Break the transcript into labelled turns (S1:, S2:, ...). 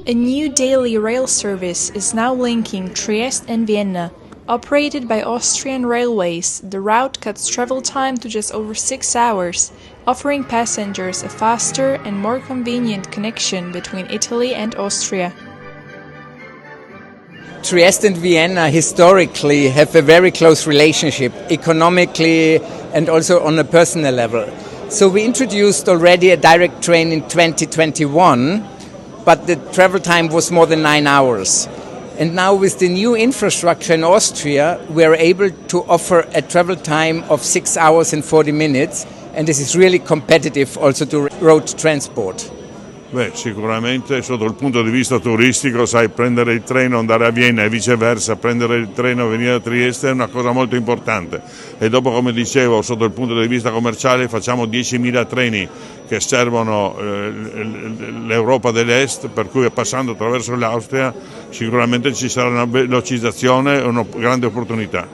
S1: A new daily rail service is now linking Trieste and Vienna. Operated by Austrian Railways, the route cuts travel time to just over 6 hours, offering passengers a faster and more convenient connection between Italy and Austria.
S2: Trieste and Vienna historically have a very close relationship, economically and also on a personal level. So we introduced already a direct train in 2021, but the travel time was more than 9 hours. And now with the new infrastructure in Austria, we are able to offer a travel time of 6 hours and 40 minutes, and this is really competitive also to road transport.
S3: Beh, sicuramente sotto il punto di vista turistico, sai, prendere il treno, andare a Vienna e viceversa, prendere il treno e venire a Trieste è una cosa molto importante. E dopo, come dicevo, sotto il punto di vista commerciale facciamo 10.000 treni che servono l'Europa dell'Est, per cui passando attraverso l'Austria sicuramente ci sarà una velocizzazione e una grande opportunità.